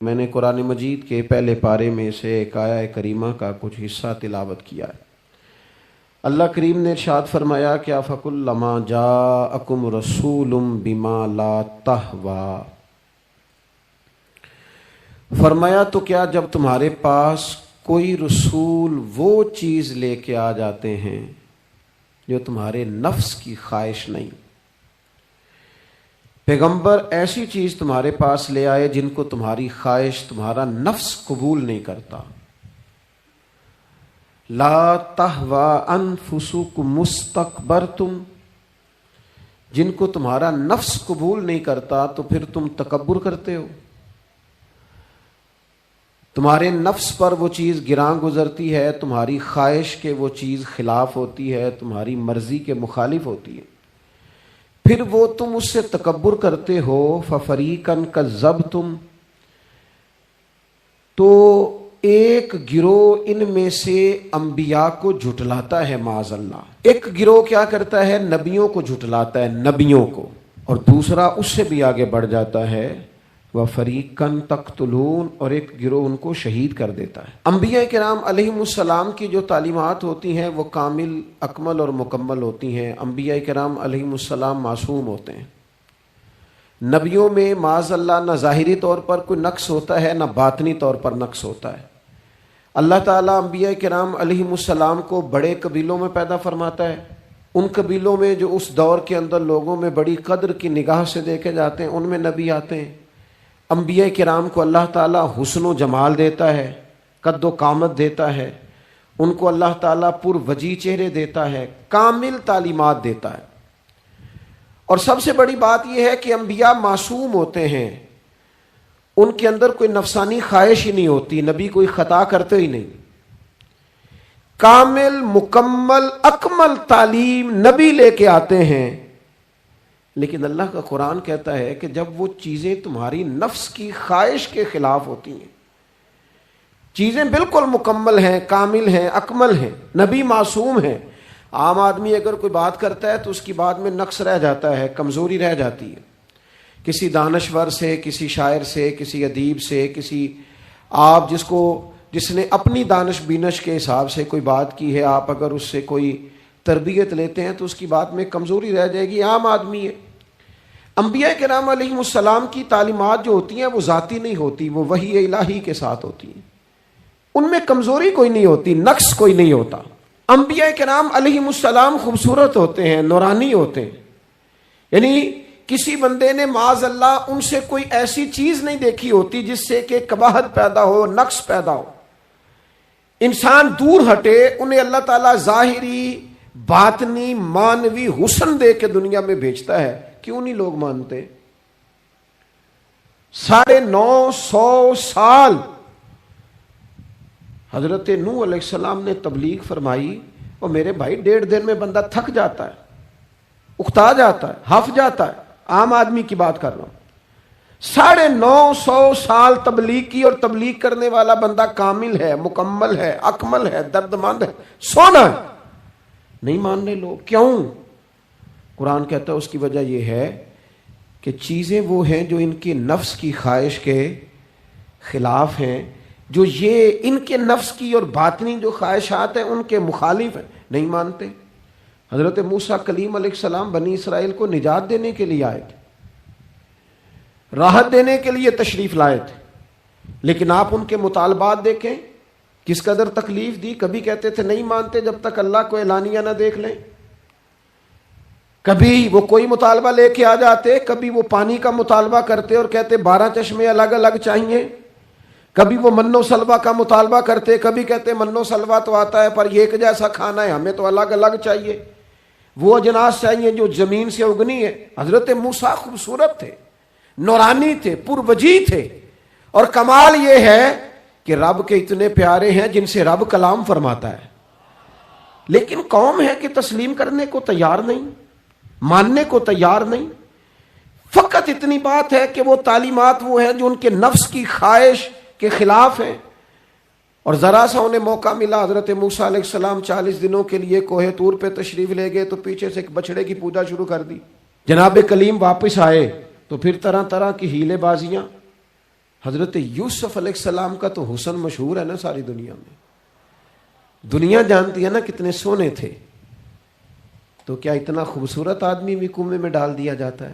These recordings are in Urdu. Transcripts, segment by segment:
میں نے قرآن مجید کے پہلے پارے میں سے ایک آیہ کریمہ کا کچھ حصہ تلاوت کیا ہے۔ اللہ کریم نے ارشاد فرمایا کہ فَكُلَّمَا جَاءَكُمْ رَسُولٌ بِمَا لَا تَهْوَىٰ، فرمایا تو کیا جب تمہارے پاس کوئی رسول وہ چیز لے کے آ جاتے ہیں جو تمہارے نفس کی خواہش نہیں، پیغمبر ایسی چیز تمہارے پاس لے آئے جن کو تمہاری خواہش، تمہارا نفس قبول نہیں کرتا، لا تہوی انفسکم مستکبرتم، جن کو تمہارا نفس قبول نہیں کرتا تو پھر تم تکبر کرتے ہو، تمہارے نفس پر وہ چیز گراں گزرتی ہے، تمہاری خواہش کے وہ چیز خلاف ہوتی ہے، تمہاری مرضی کے مخالف ہوتی ہے، پھر وہ تم اس سے تکبر کرتے ہو، فَفَرِيقًا كَذَّبْتُمْ، تو ایک گروہ ان میں سے انبیاء کو جھٹلاتا ہے معاذ اللہ، ایک گروہ کیا کرتا ہے؟ نبیوں کو جھٹلاتا ہے، نبیوں کو، اور دوسرا اس سے بھی آگے بڑھ جاتا ہے وَفَرِيقًا تَقْتُلُونَ، اور ایک گروہ ان کو شہید کر دیتا ہے۔ انبیاء کرام علیہم السلام کی جو تعلیمات ہوتی ہیں وہ کامل، اکمل اور مکمل ہوتی ہیں۔ انبیاء کرام علیہم السلام معصوم ہوتے ہیں۔ نبیوں میں معاذ اللہ نہ ظاہری طور پر کوئی نقص ہوتا ہے نہ باطنی طور پر نقص ہوتا ہے۔ اللہ تعالیٰ انبیاء کرام علیہم السلام کو بڑے قبیلوں میں پیدا فرماتا ہے، ان قبیلوں میں جو اس دور کے اندر لوگوں میں بڑی قدر کی نگاہ سے دیکھے جاتے ہیں ان میں نبی آتے ہیں۔ انبیاء کرام کو اللہ تعالیٰ حسن و جمال دیتا ہے، قد و قامت دیتا ہے، ان کو اللہ تعالیٰ پر وجیح چہرے دیتا ہے، کامل تعلیمات دیتا ہے۔ اور سب سے بڑی بات یہ ہے کہ انبیاء معصوم ہوتے ہیں، ان کے اندر کوئی نفسانی خواہش ہی نہیں ہوتی، نبی کوئی خطا کرتے ہی نہیں، کامل مکمل اکمل تعلیم نبی لے کے آتے ہیں۔ لیکن اللہ کا قرآن کہتا ہے کہ جب وہ چیزیں تمہاری نفس کی خواہش کے خلاف ہوتی ہیں، چیزیں بالکل مکمل ہیں، کامل ہیں، اکمل ہیں، نبی معصوم ہیں، عام آدمی اگر کوئی بات کرتا ہے تو اس کی بات میں نقص رہ جاتا ہے، کمزوری رہ جاتی ہے، کسی دانشور سے، کسی شاعر سے، کسی ادیب سے، کسی آپ جس نے اپنی دانش بینش کے حساب سے کوئی بات کی ہے، آپ اگر اس سے کوئی تربیت لیتے ہیں تو اس کی بات میں کمزوری رہ جائے گی، عام آدمی ہے۔ انبیاء کرام علیہم السلام کی تعلیمات جو ہوتی ہیں وہ ذاتی نہیں ہوتی، وہ وحی الہی کے ساتھ ہوتی ہیں، ان میں کمزوری کوئی نہیں ہوتی، نقص کوئی نہیں ہوتا۔ انبیاء کرام علیہم السلام خوبصورت ہوتے ہیں، نورانی ہوتے ہیں، یعنی کسی بندے نے معاذ اللہ ان سے کوئی ایسی چیز نہیں دیکھی ہوتی جس سے کہ قباحت پیدا ہو، نقص پیدا ہو، انسان دور ہٹے، انہیں اللہ تعالیٰ ظاہری باطنی مانوی حسن دے کے دنیا میں بھیجتا ہے، کیوں نہیں لوگ مانتے؟ 950 سال حضرت نوح علیہ السلام نے تبلیغ فرمائی، اور میرے بھائی 1.5 دن میں بندہ تھک جاتا ہے، اکتا جاتا ہے، ہف جاتا ہے، عام آدمی کی بات کر رہا ہوں۔ 950 سال تبلیغ کی، اور تبلیغ کرنے والا بندہ کامل ہے، مکمل ہے، اکمل ہے، درد مند ہے، سونا ہے، نہیں مان رہے لوگ، کیوں؟ قرآن کہتا ہے اس کی وجہ یہ ہے کہ چیزیں وہ ہیں جو ان کے نفس کی خواہش کے خلاف ہیں، جو یہ ان کے نفس کی اور باطنی جو خواہشات ہیں ان کے مخالف ہیں، نہیں مانتے۔ حضرت موسیٰ کلیم علیہ السلام بنی اسرائیل کو نجات دینے کے لیے آئے تھے، راحت دینے کے لیے تشریف لائے تھے، لیکن آپ ان کے مطالبات دیکھیں کس قدر تکلیف دی۔ کبھی کہتے تھے نہیں مانتے جب تک اللہ کو اعلانیہ نہ دیکھ لیں، کبھی وہ کوئی مطالبہ لے کے آ جاتے، کبھی وہ پانی کا مطالبہ کرتے اور کہتے 12 چشمے الگ الگ چاہیے، کبھی وہ من و سلوہ کا مطالبہ کرتے، کبھی کہتے من و سلوہ تو آتا ہے پر یہ ایک جیسا کھانا ہے، ہمیں تو الگ الگ چاہیے، وہ اجناس چاہیے جو زمین سے اگنی ہے۔ حضرت موسیٰ خوبصورت تھے، نورانی تھے، پر وجیح تھے، اور کمال یہ ہے کہ رب کے اتنے پیارے ہیں جن سے رب کلام فرماتا ہے، لیکن قوم ہے کہ تسلیم کرنے کو تیار نہیں، ماننے کو تیار نہیں۔ فقط اتنی بات ہے کہ وہ تعلیمات وہ ہیں جو ان کے نفس کی خواہش کے خلاف ہیں، اور ذرا سا انہیں موقع ملا، حضرت موسیٰ علیہ السلام 40 دنوں کے لیے کوہ طور پہ تشریف لے گئے تو پیچھے سے ایک بچڑے کی پوجا شروع کر دی۔ جناب کلیم واپس آئے تو پھر طرح طرح کی ہیلے بازیاں، حضرت یوسف علیہ السلام کا تو حسن مشہور ہے نا ساری دنیا میں، دنیا جانتی ہے نا کتنے سونے تھے، تو کیا اتنا خوبصورت آدمی بھی کنویں میں ڈال دیا جاتا ہے؟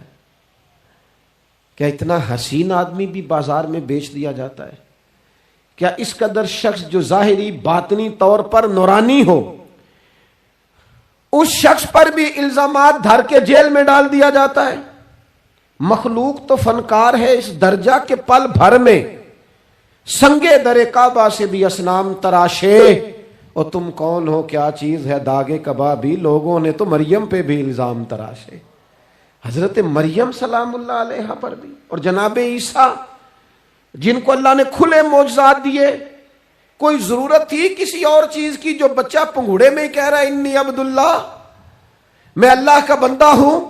کیا اتنا حسین آدمی بھی بازار میں بیچ دیا جاتا ہے؟ کیا اس قدر شخص جو ظاہری باطنی طور پر نورانی ہو، اس شخص پر بھی الزامات دھر کے جیل میں ڈال دیا جاتا ہے؟ مخلوق تو فنکار ہے اس درجہ کے پل بھر میں سنگے در کعبہ سے بھی اصنام تراشے، اور تم کون ہو کیا چیز ہے داغے کبابی، لوگوں نے تو مریم پہ بھی الزام تراشے، حضرت مریم سلام اللہ علیہ پر بھی، اور جناب عیسیٰ جن کو اللہ نے کھلے معجزات دیے، کوئی ضرورت تھی کسی اور چیز کی؟ جو بچہ پنگوڑے میں ہی کہہ رہا ہے انی عبداللہ، میں اللہ کا بندہ ہوں،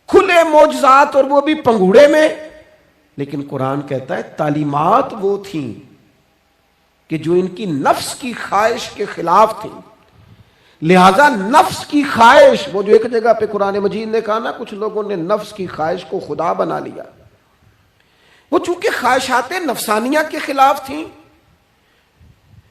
کھلے معجزات اور وہ بھی پنگوڑے میں۔ لیکن قرآن کہتا ہے تعلیمات وہ تھیں کہ جو ان کی نفس کی خواہش کے خلاف تھیں، لہذا نفس کی خواہش، وہ جو ایک جگہ پہ قرآن مجید نے کہا نا کچھ لوگوں نے نفس کی خواہش کو خدا بنا لیا، وہ چونکہ خواہشات نفسانیہ کے خلاف تھیں،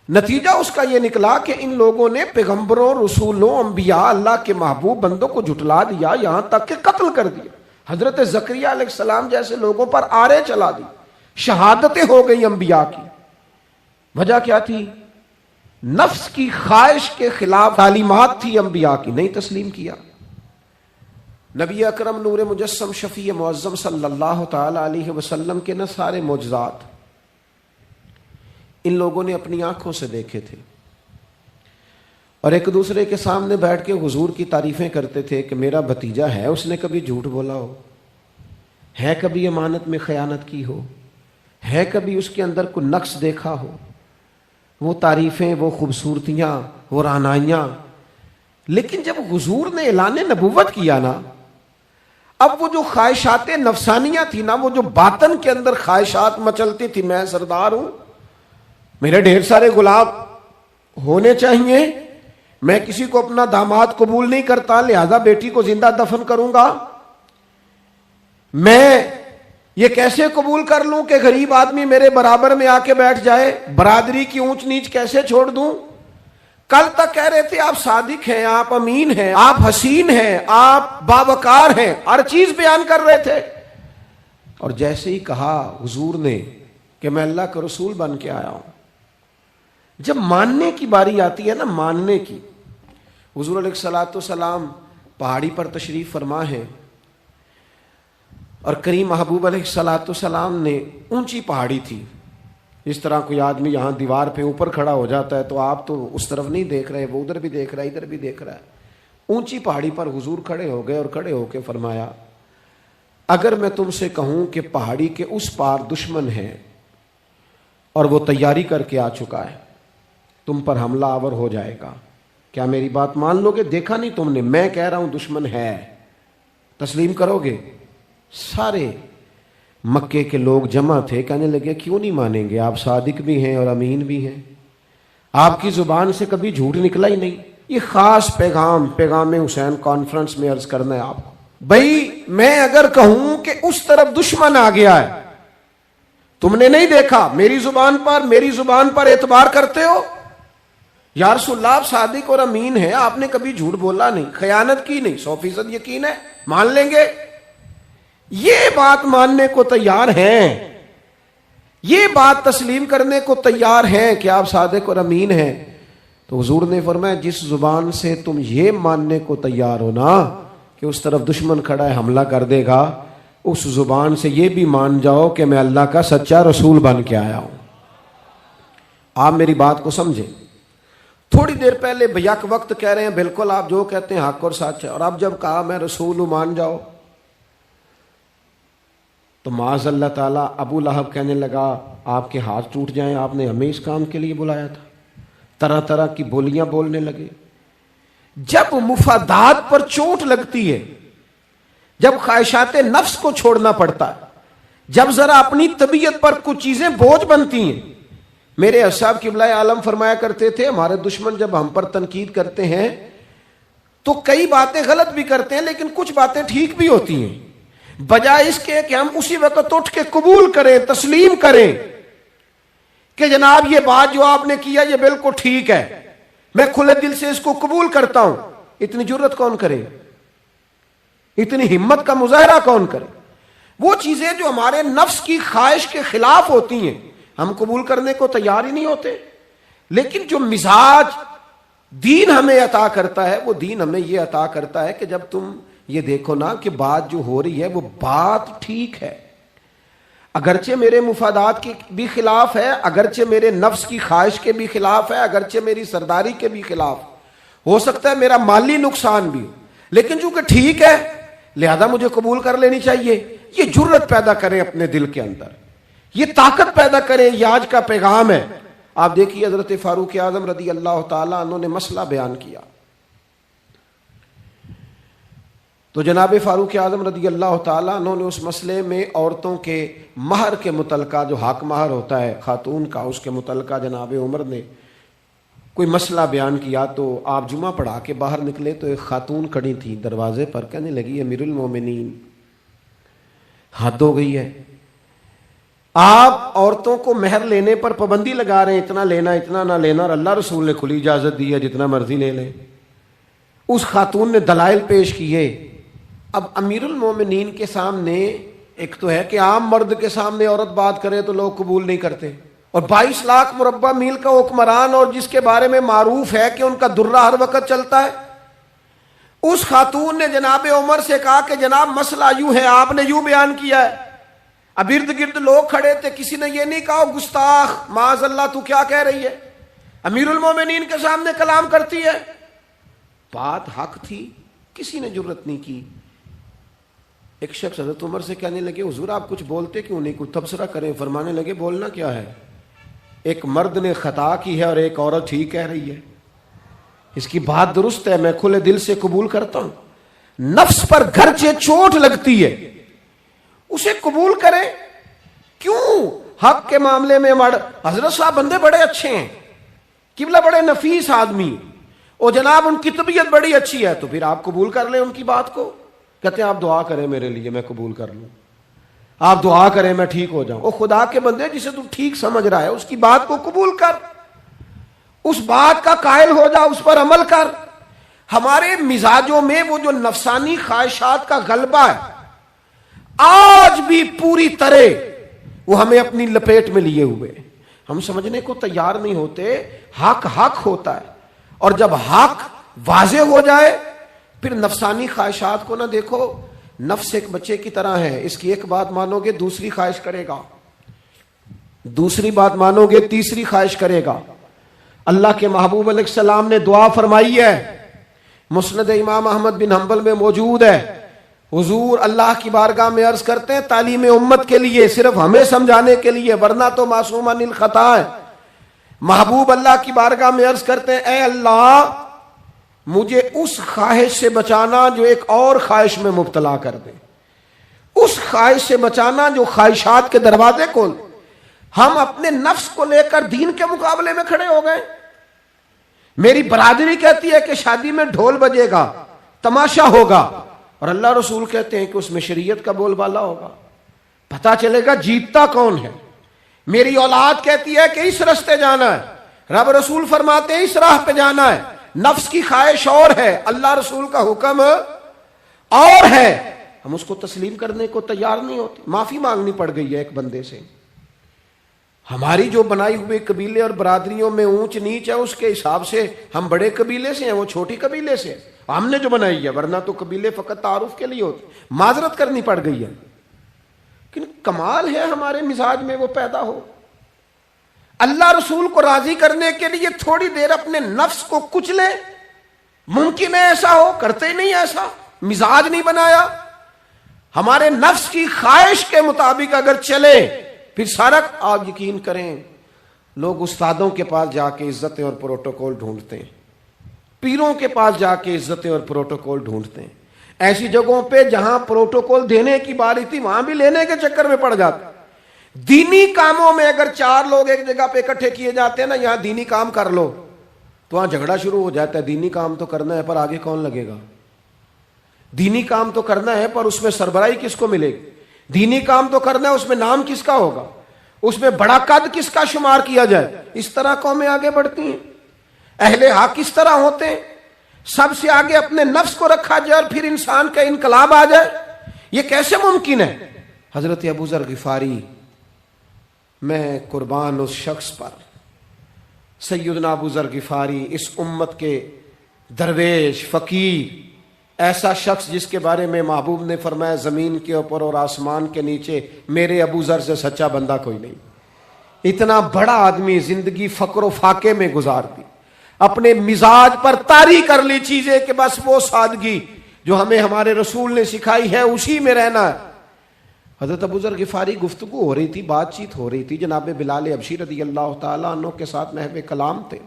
نتیجہ اس کا یہ نکلا کہ ان لوگوں نے پیغمبروں، رسولوں، انبیاء، اللہ کے محبوب بندوں کو جھٹلا دیا، یہاں تک کہ قتل کر دیا۔ حضرت زکریا علیہ السلام جیسے لوگوں پر آرے چلا دی، شہادتیں ہو گئی انبیاء کی۔ وجہ کیا تھی؟ نفس کی خواہش کے خلاف تعلیمات تھی انبیاء کی، نہیں تسلیم کیا۔ نبی اکرم نور مجسم شفیع معظم صلی اللہ تعالی علیہ وسلم کے نہ سارے معجزات ان لوگوں نے اپنی آنکھوں سے دیکھے تھے، اور ایک دوسرے کے سامنے بیٹھ کے حضور کی تعریفیں کرتے تھے کہ میرا بھتیجا ہے، اس نے کبھی جھوٹ بولا ہو، ہے کبھی امانت میں خیانت کی ہو، ہے کبھی اس کے اندر کوئی نقص دیکھا ہو۔ وہ تعریفیں، وہ خوبصورتیاں، وہ رعنائیاں۔ لیکن جب حضور نے اعلان نبوت کیا نا، اب وہ جو خواہشات نفسانیہ تھی نا، وہ جو باطن کے اندر خواہشات مچلتی تھی، میں سردار ہوں، میرے ڈھیر سارے غلام ہونے چاہیے، میں کسی کو اپنا داماد قبول نہیں کرتا لہذا بیٹی کو زندہ دفن کروں گا، میں یہ کیسے قبول کر لوں کہ غریب آدمی میرے برابر میں آ کے بیٹھ جائے، برادری کی اونچ نیچ کیسے چھوڑ دوں۔ کل تک کہہ رہے تھے آپ صادق ہیں، آپ امین ہیں، آپ حسین ہیں، آپ باوقار ہیں، ہر چیز بیان کر رہے تھے، اور جیسے ہی کہا حضور نے کہ میں اللہ کا رسول بن کے آیا ہوں، جب ماننے کی باری آتی ہے نا، ماننے کی، حضور علیہ الصلوۃ والسلام پہاڑی پر تشریف فرما ہے، اور کریم محبوب علیہ الصلوۃ والسلام نے اونچی پہاڑی تھی، اس طرح کوئی آدمی یہاں دیوار پہ اوپر کھڑا ہو جاتا ہے تو آپ تو اس طرف نہیں دیکھ رہے، وہ ادھر بھی دیکھ رہا ہے، ادھر بھی دیکھ رہا ہے۔ اونچی پہاڑی پر حضور کھڑے ہو گئے، اور کھڑے ہو کے فرمایا اگر میں تم سے کہوں کہ پہاڑی کے اس پار دشمن ہے اور وہ تیاری کر کے آ چکا ہے، تم پر حملہ آور ہو جائے گا، کیا میری بات مان لو گے؟ دیکھا نہیں تم نے، میں کہہ رہا ہوں دشمن ہے، تسلیم کرو گے؟ سارے مکے کے لوگ جمع تھے، کہنے لگے کیوں نہیں مانیں گے، آپ صادق بھی ہیں اور امین بھی ہیں، آپ کی زبان سے کبھی جھوٹ نکلا ہی نہیں۔ یہ خاص پیغام حسین کانفرنس میں عرض کرنا ہے آپ کو، بھائی میں اگر کہوں کہ اس طرف دشمن آ گیا ہے، تم نے نہیں دیکھا، میری زبان پر اعتبار کرتے ہو؟ یا رسول اللہ آپ صادق اور امین ہیں، آپ نے کبھی جھوٹ بولا نہیں، خیانت کی نہیں، 100% یقین ہے، مان لیں گے؟ یہ بات ماننے کو تیار ہیں، یہ بات تسلیم کرنے کو تیار ہیں کہ آپ صادق اور امین ہیں، تو حضور نے فرمایا جس زبان سے تم یہ ماننے کو تیار ہو نا کہ اس طرف دشمن کھڑا ہے حملہ کر دے گا، اس زبان سے یہ بھی مان جاؤ کہ میں اللہ کا سچا رسول بن کے آیا ہوں۔ آپ میری بات کو سمجھیں، تھوڑی دیر پہلے بیک وقت کہہ رہے ہیں بالکل آپ جو کہتے ہیں حق اور سچ ہے، اور اب جب کہا میں رسول ہوں مان جاؤ، تو معاذ اللہ تعالیٰ ابو لہب کہنے لگا آپ کے ہاتھ ٹوٹ جائیں، آپ نے ہمیں اس کام کے لیے بلایا تھا، طرح طرح کی بولیاں بولنے لگے۔ جب مفادات پر چوٹ لگتی ہے، جب خواہشات نفس کو چھوڑنا پڑتا ہے، جب ذرا اپنی طبیعت پر کچھ چیزیں بوجھ بنتی ہیں، میرے اصحاب قبلہ عالم فرمایا کرتے تھے ہمارے دشمن جب ہم پر تنقید کرتے ہیں تو کئی باتیں غلط بھی کرتے ہیں لیکن کچھ باتیں ٹھیک بھی ہوتی ہیں، بجائے اس کے کہ ہم اسی وقت اٹھ کے قبول کریں، تسلیم کریں کہ جناب یہ بات جو آپ نے کیا یہ بالکل ٹھیک ہے، میں کھلے دل سے اس کو قبول کرتا ہوں. اتنی جرت کون کرے؟ اتنی ہمت کا مظاہرہ کون کرے؟ وہ چیزیں جو ہمارے نفس کی خواہش کے خلاف ہوتی ہیں ہم قبول کرنے کو تیار ہی نہیں ہوتے. لیکن جو مزاج دین ہمیں عطا کرتا ہے، وہ دین ہمیں یہ عطا کرتا ہے کہ جب تم یہ دیکھو نا کہ بات جو ہو رہی ہے وہ بات ٹھیک ہے، اگرچہ میرے مفادات کے بھی خلاف ہے، اگرچہ میرے نفس کی خواہش کے بھی خلاف ہے، اگرچہ میری سرداری کے بھی خلاف، ہو سکتا ہے میرا مالی نقصان بھی، لیکن چونکہ ٹھیک ہے لہذا مجھے قبول کر لینی چاہیے. یہ جرت پیدا کریں اپنے دل کے اندر، یہ طاقت پیدا کریں. یہ آج کا پیغام ہے. آپ دیکھیے حضرت فاروق اعظم رضی اللہ تعالیٰ عنہ نے مسئلہ بیان کیا تو جناب فاروق اعظم رضی اللہ تعالیٰ عنہ نے اس مسئلے میں عورتوں کے مہر کے متعلقہ، جو حق مہر ہوتا ہے خاتون کا، اس کے متعلقہ جناب عمر نے کوئی مسئلہ بیان کیا. تو آپ جمعہ پڑھا کے باہر نکلے تو ایک خاتون کھڑی تھی دروازے پر، کہنے لگی امیر المومنین حد ہو گئی ہے، آپ عورتوں کو مہر لینے پر پابندی لگا رہے ہیں، اتنا لینا اتنا نہ لینا، اور اللہ رسول نے کھلی اجازت دی ہے جتنا مرضی لے لیں. اس خاتون نے دلائل پیش کیے. اب امیر المومنین کے سامنے، ایک تو ہے کہ عام مرد کے سامنے عورت بات کرے تو لوگ قبول نہیں کرتے، اور 22 لاکھ مربع میل کا حکمران اور جس کے بارے میں معروف ہے کہ ان کا درہ ہر وقت چلتا ہے، اس خاتون نے جناب عمر سے کہا کہ جناب مسئلہ یوں ہے، آپ نے یوں بیان کیا ہے. اب ارد گرد لوگ کھڑے تھے، کسی نے یہ نہیں کہا گستاخ معاذ اللہ تو کیا کہہ رہی ہے، امیر المومنین کے سامنے کلام کرتی ہے. بات حق تھی، کسی نے جرت نہیں کی. ایک شخص حضرت عمر سے کہنے لگے حضور آپ کچھ بولتے کیوں نہیں، کچھ تبصرہ کریں. فرمانے لگے بولنا کیا ہے، ایک مرد نے خطا کی ہے اور ایک عورت ٹھیک کہہ رہی ہے، اس کی بات درست ہے، میں کھلے دل سے قبول کرتا ہوں. نفس پر گرچہ چوٹ لگتی ہے اسے قبول کریں. کیوں حق کے معاملے میں حضرت صاحب بندے بڑے اچھے ہیں، قبلہ بڑے نفیس آدمی، اور جناب ان کی طبیعت بڑی اچھی ہے، تو پھر آپ قبول کر لیں ان کی بات کو. کہتے ہیں آپ دعا کریں میرے لیے میں قبول کر لوں، آپ دعا کریں میں ٹھیک ہو جاؤں. او خدا کے بندے، جسے تو ٹھیک سمجھ رہا ہے اس کی بات کو قبول کر، اس بات کا قائل ہو جا، اس پر عمل کر. ہمارے مزاجوں میں وہ جو نفسانی خواہشات کا غلبہ ہے آج بھی پوری طرح وہ ہمیں اپنی لپیٹ میں لیے ہوئے، ہم سمجھنے کو تیار نہیں ہوتے. حق حق ہوتا ہے، اور جب حق واضح ہو جائے پھر نفسانی خواہشات کو نہ دیکھو. نفس ایک بچے کی طرح ہے، اس کی ایک بات مانو گے دوسری خواہش کرے گا، دوسری بات مانو گے تیسری خواہش کرے گا. اللہ کے محبوب علیہ السلام نے دعا فرمائی ہے، مسند امام احمد بن حنبل میں موجود ہے. حضور اللہ کی بارگاہ میں عرض کرتے ہیں تعلیم امت کے لیے، صرف ہمیں سمجھانے کے لیے، ورنہ تو معصوم عن الخطا ہے. محبوب اللہ کی بارگاہ میں عرض کرتے ہیں اے اللہ مجھے اس خواہش سے بچانا جو ایک اور خواہش میں مبتلا کر دے، اس خواہش سے بچانا جو خواہشات کے دروازے کھول. ہم اپنے نفس کو لے کر دین کے مقابلے میں کھڑے ہو گئے. میری برادری کہتی ہے کہ شادی میں ڈھول بجے گا، تماشا ہوگا، اور اللہ رسول کہتے ہیں کہ اس میں شریعت کا بول بالا ہوگا، پتہ چلے گا جیتتا کون ہے. میری اولاد کہتی ہے کہ اس رستے جانا ہے، رب رسول فرماتے ہیں اس راہ پہ جانا ہے. نفس کی خواہش اور ہے، اللہ رسول کا حکم اور ہے، ہم اس کو تسلیم کرنے کو تیار نہیں ہوتے. معافی مانگنی پڑ گئی ہے ایک بندے سے. ہماری جو بنائی ہوئے قبیلے اور برادریوں میں اونچ نیچ ہے اس کے حساب سے ہم بڑے قبیلے سے ہیں، وہ چھوٹی قبیلے سے ہم نے جو بنائی ہے، ورنہ تو قبیلے فقط تعارف کے لیے ہوتے. معذرت کرنی پڑ گئی ہے، لیکن کمال ہے ہمارے مزاج میں وہ پیدا ہو. اللہ رسول کو راضی کرنے کے لیے تھوڑی دیر اپنے نفس کو کچلے. ممکن ہے ایسا ہو، کرتے ہی نہیں ایسا، مزاج نہیں بنایا. ہمارے نفس کی خواہش کے مطابق اگر چلے پھر سارا. آپ یقین کریں لوگ استادوں کے پاس جا کے عزتیں اور پروٹوکول ڈھونڈتے ہیں، پیروں کے پاس جا کے عزتیں اور پروٹوکول ڈھونڈتے ہیں. ایسی جگہوں پہ جہاں پروٹوکول دینے کی باری تھی وہاں بھی لینے کے چکر میں پڑ جاتے. دینی کاموں میں اگر 4 لوگ ایک جگہ پہ اکٹھے کیے جاتے ہیں نا، یہاں دینی کام کر لو، تو وہاں جھگڑا شروع ہو جاتا ہے. دینی کام تو کرنا ہے پر آگے کون لگے گا. دینی کام تو کرنا ہے، پر اس میں سربراہی کس کو ملے گی؟ دینی کام تو کرنا ہے، اس میں نام کس کا ہوگا؟ اس میں بڑا قد کس کا شمار کیا جائے؟ اس طرح قومیں آگے بڑھتی ہیں۔ اہل حق کس طرح ہوتے ہیں؟ سب سے آگے اپنے نفس کو رکھا جائے اور پھر انسان کا انقلاب آ جائے، یہ کیسے ممکن ہے؟ حضرت ابو ذر غفاری، میں قربان اس شخص پر، سیدنا ابو ذر غفاری، اس امت کے درویش فقیر، ایسا شخص جس کے بارے میں محبوب نے فرمایا زمین کے اوپر اور آسمان کے نیچے میرے ابو ذر سے سچا بندہ کوئی نہیں۔ اتنا بڑا آدمی زندگی فقر و فاقے میں گزار دی، اپنے مزاج پر طاری کر لی چیزیں کہ بس وہ سادگی جو ہمیں ہمارے رسول نے سکھائی ہے اسی میں رہنا ہے۔ حضرت ابو ذر غفاری گفتگو ہو رہی تھی، بات چیت ہو رہی تھی، جناب بلال حبشی رضی اللہ تعالیٰ عنہ کے ساتھ محو کلام تھے۔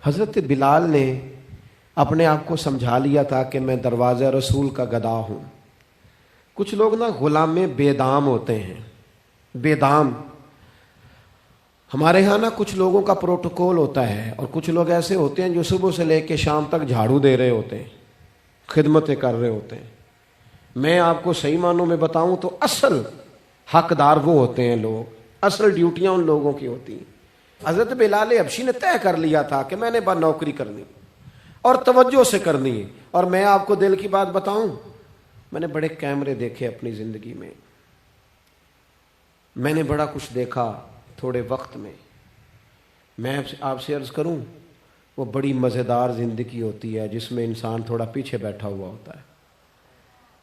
حضرت بلال نے اپنے آپ کو سمجھا لیا تھا کہ میں دروازہ رسول کا گدا ہوں۔ کچھ لوگ نا غلام بے دام ہوتے ہیں، بے دام۔ ہمارے ہاں نا کچھ لوگوں کا پروٹوکول ہوتا ہے، اور کچھ لوگ ایسے ہوتے ہیں جو صبح سے لے کے شام تک جھاڑو دے رہے ہوتے ہیں، خدمتیں کر رہے ہوتے ہیں۔ میں آپ کو صحیح معنوں میں بتاؤں تو اصل حقدار وہ ہوتے ہیں لوگ، اصل ڈیوٹیاں ان لوگوں کی ہوتی ہیں۔ حضرت بلال حبشی نے طے کر لیا تھا کہ میں نے بس نوکری کرنی اور توجہ سے کرنی ہے۔ اور میں آپ کو دل کی بات بتاؤں، میں نے بڑے کیمرے دیکھے اپنی زندگی میں، میں نے بڑا کچھ دیکھا تھوڑے وقت میں۔ میں آپ سے عرض کروں، وہ بڑی مزیدار زندگی ہوتی ہے جس میں انسان تھوڑا پیچھے بیٹھا ہوا ہوتا ہے،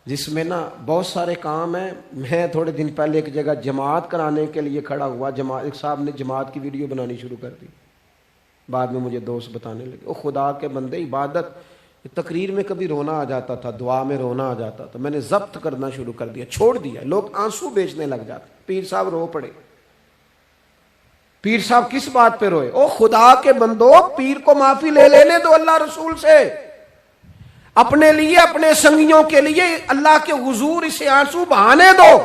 جس میں نا بہت سارے کام ہیں۔ میں تھوڑے دن پہلے ایک جگہ جماعت کرانے کے لیے کھڑا ہوا، ایک صاحب نے جماعت کی ویڈیو بنانی شروع کر دی، بعد میں مجھے دوست بتانے لگے، او خدا کے بندے، عبادت، تقریر میں کبھی رونا آ جاتا تھا، دعا میں رونا آ جاتا تھا، میں نے ضبط کرنا شروع کر دیا، چھوڑ دیا۔ لوگ آنسو بیچنے لگ جاتے، پیر صاحب رو پڑے۔ پیر صاحب کس بات پہ روئے؟ او خدا کے بندو، پیر کو معافی لے لینے دو اللہ رسول سے، اپنے لیے، اپنے سنگیوں کے لیے اللہ کے حضور اسے آنسو بہانے دو۔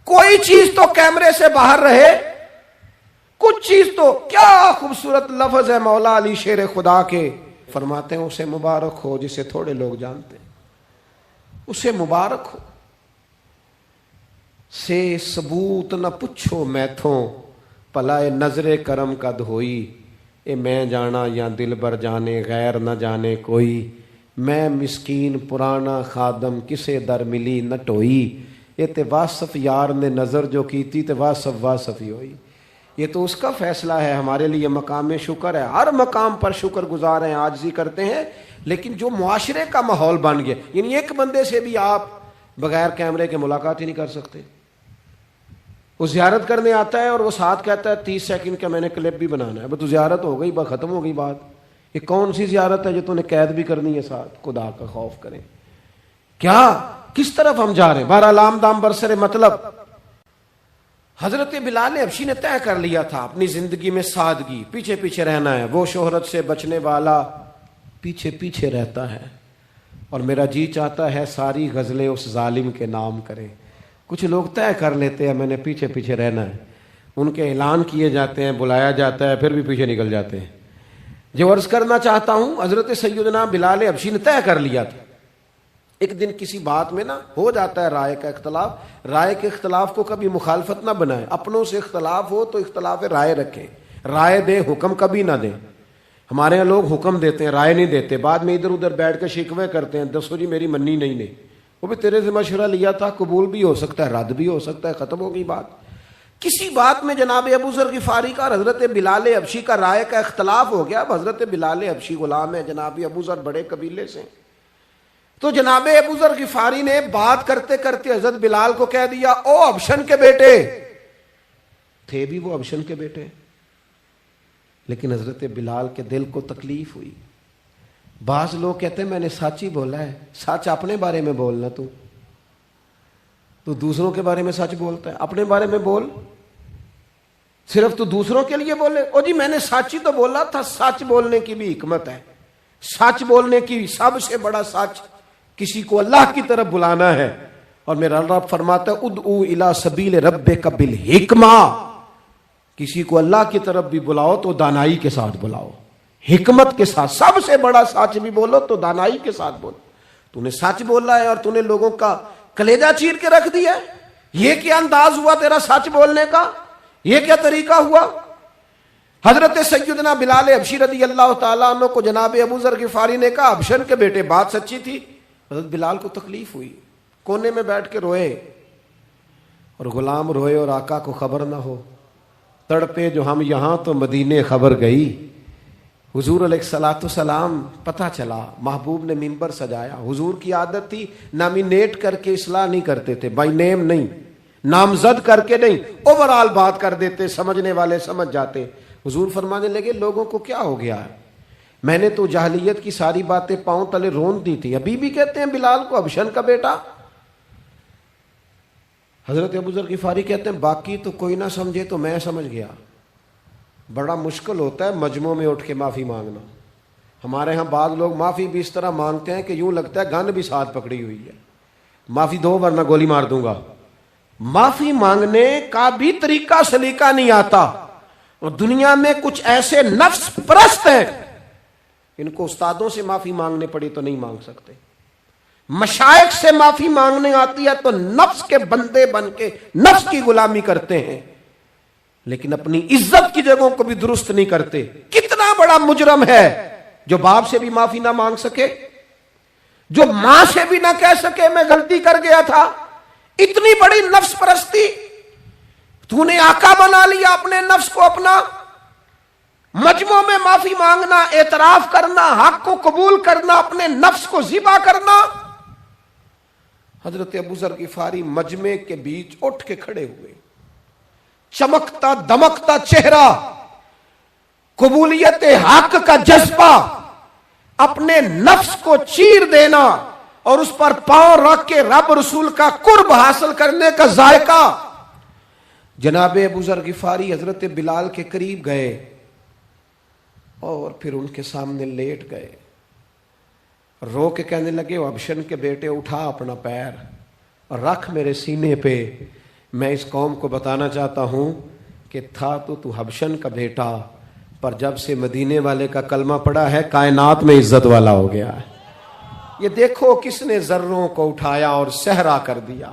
کوئی چیز تو کیمرے سے باہر رہے، کچھ چیز تو۔ کیا خوبصورت لفظ ہے مولا علی شیر خدا کے، فرماتے ہیں اسے مبارک ہو جسے تھوڑے لوگ جانتے ہیں، اسے مبارک ہو۔ سے ثبوت نہ پچھو میتھوں، پلائے نظر کرم کا دھوئی، اے میں جانا یا دل بر جانے، غیر نہ جانے کوئی، میں مسکین پرانا خادم کسے در ملی نہ ٹوئی، یہ تے واصف یار نے نظر جو کی تھی تے واصف واصف ہی ہوئی۔ یہ تو اس کا فیصلہ ہے، ہمارے لیے مقام شکر ہے، ہر مقام پر شکر گزار ہیں، عاجزی کرتے ہیں، لیکن جو معاشرے کا ماحول بن گیا، یعنی ایک بندے سے بھی آپ بغیر کیمرے کے ملاقات ہی نہیں کر سکتے۔ وہ زیارت کرنے آتا ہے اور وہ ساتھ کہتا ہے 30 سیکنڈ کا میں نے کلپ بھی بنانا ہے، تو زیارت ہو گئی، بس ختم ہو گئی بات۔ یہ کون سی زیارت ہے جو تم نے قید بھی کرنی ہے ساتھ؟ خدا کا خوف کریں، کیا کس طرف ہم جا رہے ہیں؟ بہرحال عام دام برسر مطلب، حضرت بلال حبشی نے طے کر لیا تھا اپنی زندگی میں سادگی، پیچھے پیچھے رہنا ہے۔ وہ شہرت سے بچنے والا پیچھے پیچھے رہتا ہے، اور میرا جی چاہتا ہے ساری غزلیں اس ظالم کے نام کریں۔ کچھ لوگ طے کر لیتے ہیں میں نے پیچھے پیچھے رہنا ہے، ان کے اعلان کیے جاتے ہیں، بلایا جاتا ہے، پھر بھی پیچھے نکل جاتے ہیں۔ جو عرض کرنا چاہتا ہوں، حضرت سیدنا بلال حبشی نے طے کر لیا تھا۔ ایک دن کسی بات میں نا ہو جاتا ہے رائے کا اختلاف، رائے کے اختلاف کو کبھی مخالفت نہ بنائیں، اپنوں سے اختلاف ہو تو اختلاف رائے رکھیں، رائے دیں، حکم کبھی نہ دیں۔ ہمارے یہاں لوگ حکم دیتے ہیں، رائے نہیں دیتے، بعد میں ادھر ادھر بیٹھ کے شکوے کرتے ہیں، دسو جی میری منی نہیں، وہ بھی تیرے سے مشورہ لیا تھا، قبول بھی ہو سکتا ہے، رد بھی ہو سکتا ہے، ختم ہو گئی بات۔ کسی بات میں جناب ابو ذر غفاری کا اور حضرت بلال حبشی کا رائے کا اختلاف ہو گیا۔ اب حضرت بلال حبشی غلام ہے، جناب ابو ذر بڑے قبیلے سے، تو جناب ابو ذر غفاری نے بات کرتے کرتے حضرت بلال کو کہہ دیا، او حبشن کے بیٹے، تھے بھی وہ حبشن کے بیٹے، لیکن حضرت بلال کے دل کو تکلیف ہوئی۔ بعض لوگ کہتے ہیں میں نے سچ ہی بولا ہے، سچ اپنے بارے میں بولنا، تو دوسروں کے بارے میں سچ بولتا ہے، اپنے بارے میں بول، صرف تو دوسروں کے لیے بولے۔ او جی میں نے سچ ہی تو بولا تھا۔ سچ بولنے کی بھی حکمت ہے، سچ بولنے کی سب سے بڑا سچ کسی کو اللہ کی طرف بلانا ہے، اور میرا رب فرماتا ہے ادعو الی سبیل ربک بالحکمہ، کسی کو اللہ کی طرف بھی بلاؤ تو دانائی کے ساتھ بلاؤ، حکمت کے ساتھ۔ سب سے بڑا سچ بھی بولو تو دانائی کے ساتھ بولو۔ تو نے سچ بولا ہے اور تو نے لوگوں کا کلیجہ چیر کے رکھ دیا ہے. یہ کیا انداز ہوا تیرا سچ بولنے کا؟ یہ کیا طریقہ ہوا؟ حضرت سیدنا بلال حبشی رضی اللہ تعالیٰ عنہ کو جناب ابو ذر غفاری نے کہا حبشن کے بیٹے بات سچی تھی. حضرت بلال کو تکلیف ہوئی, کونے میں بیٹھ کے روئے, اور غلام روئے اور آقا کو خبر نہ ہو. تڑپے جو ہم یہاں تو مدینے خبر گئی. حضور علیہ الصلوۃ والسلام پتہ چلا, محبوب نے منبر سجایا. حضور کی عادت تھی نامینیٹ کر کے اصلاح نہیں کرتے تھے, بائی نیم نہیں, نامزد کر کے نہیں, اوورال بات کر دیتے, سمجھنے والے سمجھ جاتے. حضور فرمانے لگے لوگوں کو کیا ہو گیا ہے, میں نے تو جاہلیت کی ساری باتیں پاؤں تلے رون دی تھی, ابھی بھی کہتے ہیں بلال کو حبشن کا بیٹا. حضرت ابو ذر غفاری کہتے ہیں باقی تو کوئی نہ سمجھے تو میں سمجھ گیا. بڑا مشکل ہوتا ہے مجمعوں میں اٹھ کے معافی مانگنا. ہمارے ہاں بعض لوگ معافی بھی اس طرح مانگتے ہیں کہ یوں لگتا ہے گن بھی ساتھ پکڑی ہوئی ہے, معافی دو ورنہ گولی مار دوں گا. معافی مانگنے کا بھی طریقہ سلیقہ نہیں آتا. اور دنیا میں کچھ ایسے نفس پرست ہیں, ان کو استادوں سے معافی مانگنے پڑی تو نہیں مانگ سکتے. مشائخ سے معافی مانگنے آتی ہے تو نفس کے بندے بن کے نفس کی غلامی کرتے ہیں, لیکن اپنی عزت کی جگہوں کو بھی درست نہیں کرتے. کتنا بڑا مجرم ہے جو باپ سے بھی معافی نہ مانگ سکے, جو ماں سے بھی نہ کہہ سکے میں غلطی کر گیا تھا. اتنی بڑی نفس پرستی. تو نے آقا بنا لیا اپنے نفس کو اپنا. مجمعوں میں معافی مانگنا, اعتراف کرنا, حق کو قبول کرنا, اپنے نفس کو ذبح کرنا. حضرت ابو ذر غفاری مجمع کے بیچ اٹھ کے کھڑے ہوئے, چمکتا دمکتا چہرہ, قبولیت حق کا جذبہ, اپنے نفس کو چیر دینا اور اس پر پاؤں رکھ کے رب رسول کا قرب حاصل کرنے کا ذائقہ. جناب ابو ذر غفاری حضرت بلال کے قریب گئے اور پھر ان کے سامنے لیٹ گئے, رو کے کہنے لگے حبشن کے بیٹے اٹھا اپنا پیر اور رکھ میرے سینے پہ. میں اس قوم کو بتانا چاہتا ہوں کہ تھا تو حبشن کا بیٹا, پر جب سے مدینے والے کا کلمہ پڑا ہے کائنات میں عزت والا ہو گیا ہے. یہ دیکھو کس نے ذروں کو اٹھایا اور صحرا کر دیا,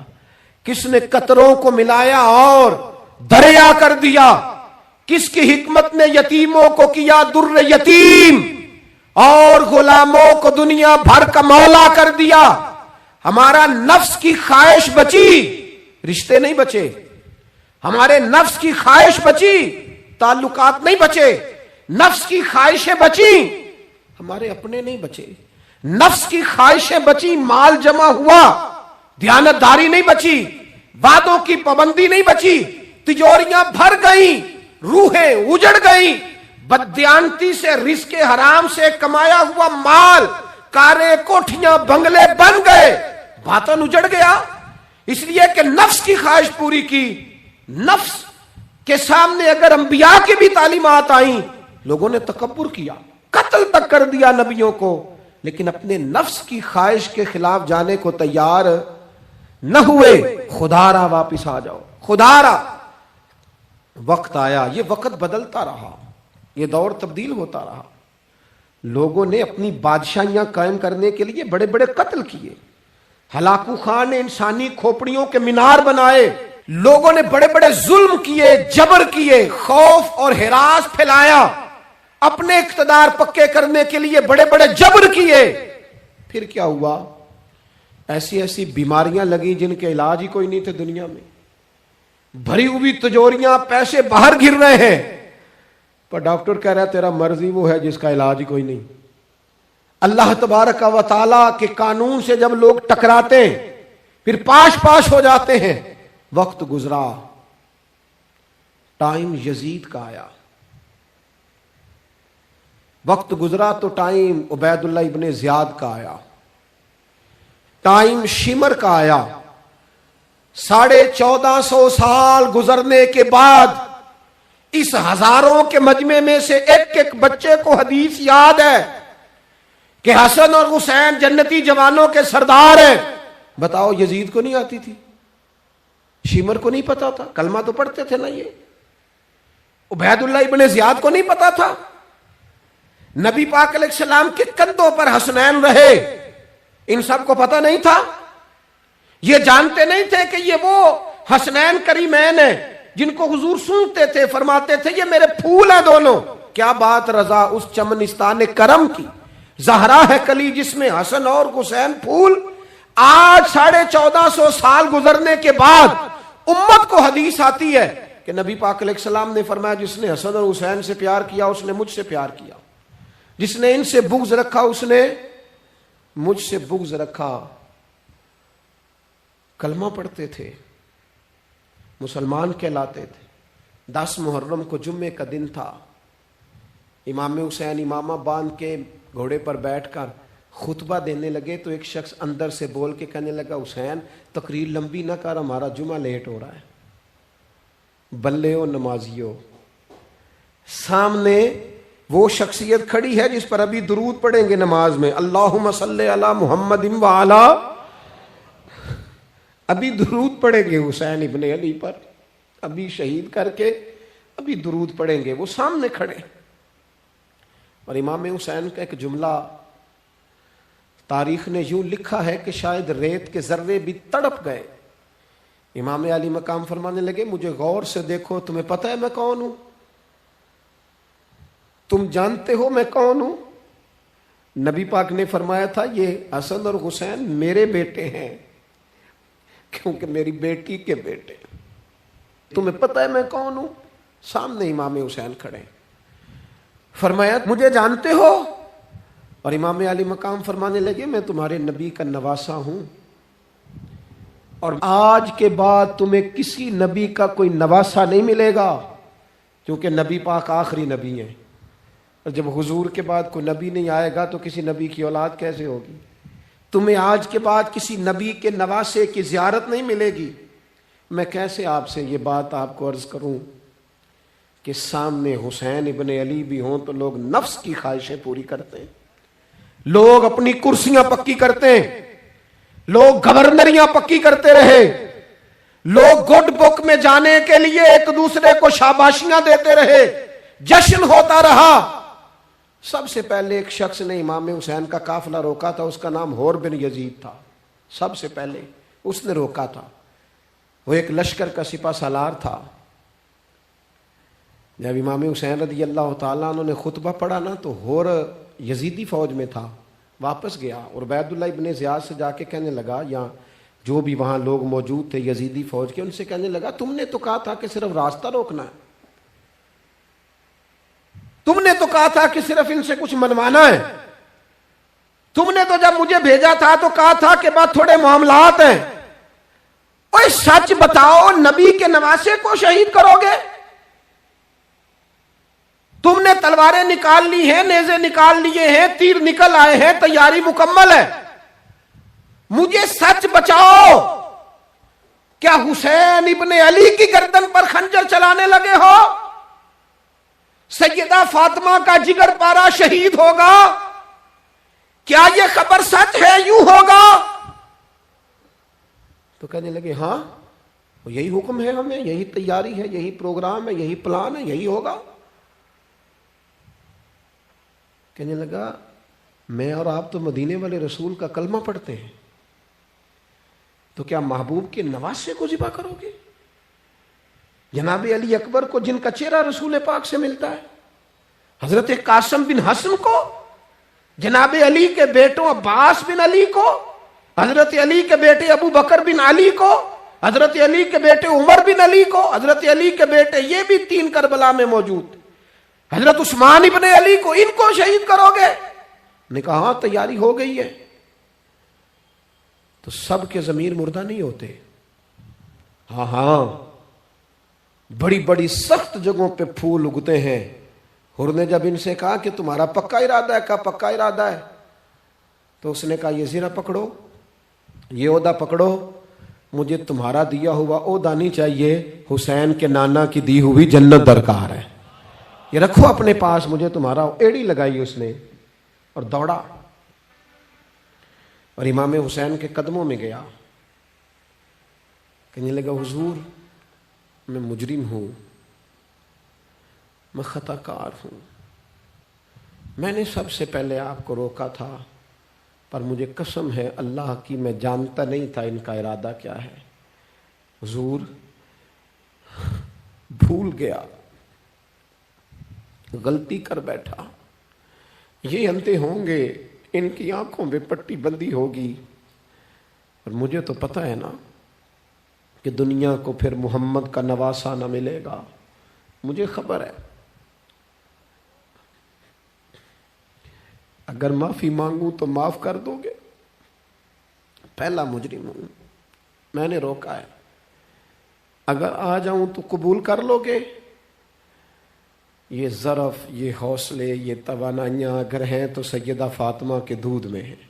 کس نے قطروں کو ملایا اور دریا کر دیا, کس کی حکمت نے یتیموں کو کیا در یتیم اور غلاموں کو دنیا بھر کا مولا کر دیا. ہمارا نفس کی خواہش بچی, رشتے نہیں بچے. ہمارے نفس کی خواہش بچی, تعلقات نہیں بچے. نفس کی خواہشیں بچی, ہمارے اپنے نہیں بچے. نفس کی خواہشیں بچی, مال جمع ہوا, دیانتداری نہیں بچی, وعدوں کی پابندی نہیں بچی, تجوریاں بھر گئیں, روحیں اجڑ گئیں. بددیانتی سے رزق حرام سے کمایا ہوا مال, کاریں کوٹھیاں بنگلے بن گئے, باطن اجڑ گیا. اس لیے کہ نفس کی خواہش پوری کی. نفس کے سامنے اگر انبیاء کی بھی تعلیمات آئیں, لوگوں نے تکبر کیا, قتل تک کر دیا نبیوں کو, لیکن اپنے نفس کی خواہش کے خلاف جانے کو تیار نہ ہوئے. خدارا واپس آ جاؤ, خدارا. وقت آیا, یہ وقت بدلتا رہا, یہ دور تبدیل ہوتا رہا. لوگوں نے اپنی بادشاہیاں قائم کرنے کے لیے بڑے بڑے قتل کیے. ہلاکو خان نے انسانی کھوپڑیوں کے مینار بنائے. لوگوں نے بڑے بڑے ظلم کیے, جبر کیے, خوف اور ہراس پھیلایا. اپنے اقتدار پکے کرنے کے لیے بڑے بڑے جبر کیے. پھر کیا ہوا؟ ایسی ایسی بیماریاں لگیں جن کے علاج ہی کوئی نہیں تھے دنیا میں. بھری ہوئی تجوریاں, پیسے باہر گر رہے ہیں, پر ڈاکٹر کہہ رہا ہے تیرا مرضی وہ ہے جس کا علاج ہی کوئی نہیں. اللہ تبارک و تعالیٰ کے قانون سے جب لوگ ٹکراتے ہیں پھر پاش ہو جاتے ہیں. وقت گزرا, ٹائم یزید کا آیا. وقت گزرا تو ٹائم عبید اللہ ابن زیاد کا آیا. ٹائم شمر کا آیا. 1450 سال گزرنے کے بعد اس ہزاروں کے مجمع میں سے ایک ایک بچے کو حدیث یاد ہے کہ حسن اور حسین جنتی جوانوں کے سردار ہیں. بتاؤ یزید کو نہیں آتی تھی؟ شمر کو نہیں پتا تھا؟ کلمہ تو پڑھتے تھے نا. یہ عبید اللہ ابن زیاد کو نہیں پتا تھا؟ نبی پاک علیہ السلام کے کندھوں پر حسنین رہے, ان سب کو پتہ نہیں تھا؟ یہ جانتے نہیں تھے کہ یہ وہ حسنین کریمین ہیں جن کو حضور سنتے تھے، فرماتے تھے یہ میرے پھول ہیں دونوں؟ کیا بات رضا اس چمنستان کرم کی، زہرا ہے کلی جس میں حسن اور حسین پھول۔ آج 1450 سال گزرنے کے بعد امت کو حدیث آتی ہے کہ نبی پاک علیہ السلام نے فرمایا جس نے حسن اور حسین سے پیار کیا اس نے مجھ سے پیار کیا، جس نے ان سے بغض رکھا اس نے مجھ سے بغض رکھا۔ کلمہ پڑھتے تھے، مسلمان کہلاتے تھے۔ 10 محرم کو جمعے کا دن تھا، امام حسین امامہ باندھ کے گھوڑے پر بیٹھ کر خطبہ دینے لگے تو ایک شخص اندر سے بول کے کہنے لگا حسین تقریر لمبی نہ کر، ہمارا جمعہ لیٹ ہو رہا ہے۔ بلے و نمازیو، سامنے وہ شخصیت کھڑی ہے جس پر ابھی درود پڑھیں گے نماز میں، اللہم صلی علی محمد وعلی، ابھی درود پڑھیں گے حسین ابن علی پر، ابھی شہید کر کے ابھی درود پڑھیں گے، وہ سامنے کھڑے۔ اور امام حسین کا ایک جملہ تاریخ نے یوں لکھا ہے کہ شاید ریت کے ذرے بھی تڑپ گئے۔ امام علی مقام فرمانے لگے مجھے غور سے دیکھو، تمہیں پتہ ہے میں کون ہوں؟ تم جانتے ہو میں کون ہوں؟ نبی پاک نے فرمایا تھا یہ حسن اور حسین میرے بیٹے ہیں کیونکہ میری بیٹی کے بیٹے۔ تمہیں پتہ ہے میں کون ہوں؟ سامنے امام حسین کھڑے، فرمایا مجھے جانتے ہو؟ اور امام علی مقام فرمانے لگے میں تمہارے نبی کا نواسا ہوں، اور آج کے بعد تمہیں کسی نبی کا کوئی نواسا نہیں ملے گا، کیونکہ نبی پاک آخری نبی ہیں، اور جب حضور کے بعد کوئی نبی نہیں آئے گا تو کسی نبی کی اولاد کیسے ہوگی؟ تمہیں آج کے بعد کسی نبی کے نواسے کی زیارت نہیں ملے گی۔ میں کیسے آپ سے یہ بات آپ کو عرض کروں کہ سامنے حسین ابن علی بھی ہوں تو لوگ نفس کی خواہشیں پوری کرتے ہیں، لوگ اپنی کرسیاں پکی کرتے ہیں، لوگ گورنریاں پکی کرتے رہے، لوگ گڈ بک میں جانے کے لیے ایک دوسرے کو شاباشیاں دیتے رہے، جشن ہوتا رہا۔ سب سے پہلے ایک شخص نے امام حسین کا قافلہ روکا تھا، اس کا نام حور بن یزید تھا، سب سے پہلے اس نے روکا تھا، وہ ایک لشکر کا سپہ سالار تھا۔ جب امام حسین رضی اللہ تعالیٰ عنہ نے خطبہ پڑھا نا تو حور یزیدی فوج میں تھا، واپس گیا اور عبید اللہ ابن زیاد سے جا کے کہنے لگا، یا جو بھی وہاں لوگ موجود تھے یزیدی فوج کے، ان سے کہنے لگا تم نے تو کہا تھا کہ صرف راستہ روکنا ہے، تم نے تو کہا تھا کہ صرف ان سے کچھ منوانا ہے، تم نے تو جب مجھے بھیجا تھا تو کہا تھا کہ بات تھوڑے معاملات ہیں، اوہ سچ بتاؤ نبی کے نواسے کو شہید کرو گے؟ تم نے تلواریں نکال لی ہیں، نیزے نکال لیے ہیں، تیر نکل آئے ہیں، تیاری مکمل ہے، مجھے سچ بچاؤ، کیا حسین ابن علی کی گردن پر خنجر چلانے لگے ہو؟ سیدہ فاطمہ کا جگر پارا شہید ہوگا، کیا یہ خبر سچ ہے؟ یوں ہوگا؟ تو کہنے لگے ہاں یہی حکم ہے ہمیں، یہی تیاری ہے، یہی پروگرام ہے، یہی پلان ہے، یہی ہوگا۔ کہنے لگا میں اور آپ تو مدینے والے رسول کا کلمہ پڑھتے ہیں، تو کیا محبوب کے نواسے کو ذبح کرو گے؟ جناب علی اکبر کو جن کا چہرہ رسول پاک سے ملتا ہے، حضرت قاسم بن حسن کو، جناب علی کے بیٹوں عباس بن علی کو، حضرت علی کے بیٹے ابو بکر بن علی کو، حضرت علی کے بیٹے عمر بن علی کو، حضرت علی کے بیٹے یہ بھی 3 کربلا میں موجود، حضرت عثمان ابن علی کو، ان کو شہید کرو گے؟ نے کہا ہاں تیاری ہو گئی ہے۔ تو سب کے ضمیر مردہ نہیں ہوتے، ہاں بڑی بڑی سخت جگہوں پہ پھول اگتے ہیں۔ حر نے جب ان سے کہا کہ تمہارا پکا ارادہ ہے، کہا پکا ارادہ ہے، تو اس نے کہا یہ زیرہ پکڑو، یہ عہدہ پکڑو، مجھے تمہارا دیا ہوا عہدہ نہیں چاہیے، حسین کے نانا کی دی ہوئی جنت درکار ہے، یہ رکھو اپنے پاس، مجھے تمہارا۔ ایڑی لگائی اس نے اور دوڑا اور امام حسین کے قدموں میں گیا، کہنے لگا حضور میں مجرم ہوں، میں خطا کار ہوں، میں نے سب سے پہلے آپ کو روکا تھا پر مجھے قسم ہے اللہ کی، میں جانتا نہیں تھا ان کا ارادہ کیا ہے. حضور بھول گیا، غلطی کر بیٹھا، یہ انتے ہوں گے، ان کی آنکھوں میں پٹی بندی ہوگی. اور مجھے تو پتہ ہے نا کہ دنیا کو پھر محمد کا نواسہ نہ ملے گا، مجھے خبر ہے. اگر معافی مانگوں تو معاف کر دو گے؟ پہلا مجرم ہوں، میں نے روکا ہے. اگر آ جاؤں تو قبول کر لو گے؟ یہ ظرف، یہ حوصلے، یہ توانائیاں اگر ہیں تو سیدہ فاطمہ کے دودھ میں ہیں،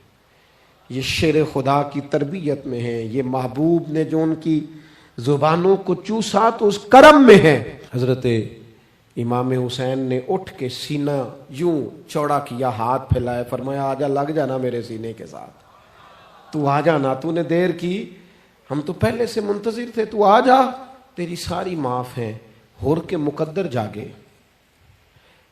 یہ شیر خدا کی تربیت میں ہیں، یہ محبوب نے جو ان کی زبانوں کو چوسا تو اس کرم میں ہے. حضرت امام حسین نے اٹھ کے سینہ یوں چوڑا کیا، ہاتھ پھیلائے، فرمایا آجا، لگ جانا میرے سینے کے ساتھ، تو آ جانا، تو نے دیر کی، ہم تو پہلے سے منتظر تھے، تو آ جا، تیری ساری معاف ہیں. ہور کے مقدر جاگے.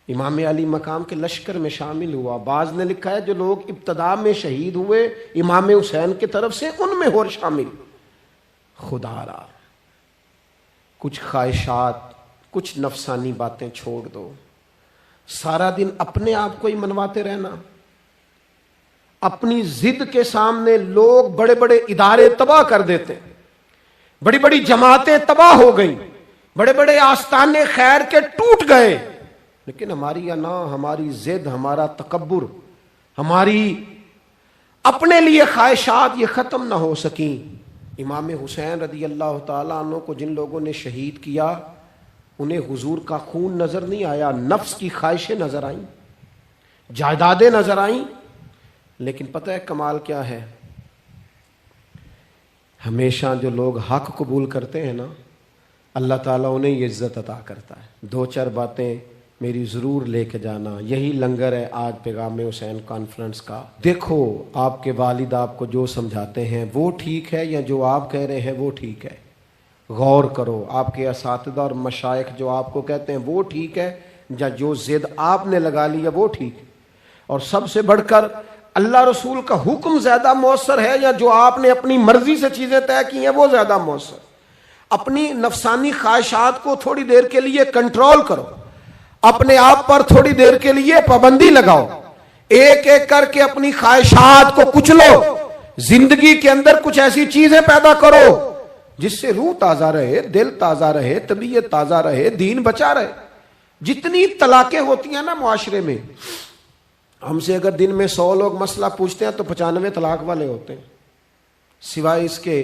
امام علی مقام کے لشکر میں شامل ہوا. بعض نے لکھا ہے جو لوگ ابتدا میں شہید ہوئے امام حسین کی طرف سے، ان میں ہور شامل. خدا را کچھ خواہشات، کچھ نفسانی باتیں چھوڑ دو. سارا دن اپنے آپ کو ہی منواتے رہنا. اپنی ضد کے سامنے لوگ بڑے بڑے ادارے تباہ کر دیتے، بڑی بڑی جماعتیں تباہ ہو گئیں، بڑے بڑے آستانے خیر کے ٹوٹ گئے، لیکن ہماری انا، ہماری ضد، ہمارا تکبر، ہماری اپنے لیے خواہشات یہ ختم نہ ہو سکیں. امام حسین رضی اللہ تعالیٰ عنہ کو جن لوگوں نے شہید کیا، انہیں حضور کا خون نظر نہیں آیا، نفس کی خواہشیں نظر آئیں، جائیدادیں نظر آئیں. لیکن پتہ ہے کمال کیا ہے؟ ہمیشہ جو لوگ حق قبول کرتے ہیں نا، اللہ تعالیٰ انہیں یہ عزت عطا کرتا ہے. دو چار باتیں میری ضرور لے کے جانا. یہی لنگر ہے آج پیغام حسین کانفرنس کا. دیکھو آپ کے والد آپ کو جو سمجھاتے ہیں وہ ٹھیک ہے یا جو آپ کہہ رہے ہیں وہ ٹھیک ہے؟ غور کرو. آپ کے اساتذہ اور مشائخ جو آپ کو کہتے ہیں وہ ٹھیک ہے یا جو ضد آپ نے لگا لیا وہ ٹھیک ہے؟ اور سب سے بڑھ کر اللہ رسول کا حکم زیادہ مؤثر ہے یا جو آپ نے اپنی مرضی سے چیزیں طے کی ہیں وہ زیادہ مؤثر؟ اپنی نفسانی خواہشات کو تھوڑی دیر کے لیے کنٹرول کرو، اپنے آپ پر تھوڑی دیر کے لیے پابندی لگاؤ، ایک ایک کر کے اپنی خواہشات کو کچلو. زندگی کے اندر کچھ ایسی چیزیں پیدا کرو جس سے روح تازہ رہے، دل تازہ رہے، طبیعت تازہ رہے، دین بچا رہے. جتنی طلاقیں ہوتی ہیں نا معاشرے میں، ہم سے اگر دن میں 100 لوگ مسئلہ پوچھتے ہیں تو 95 طلاق والے ہوتے ہیں، سوائے اس کے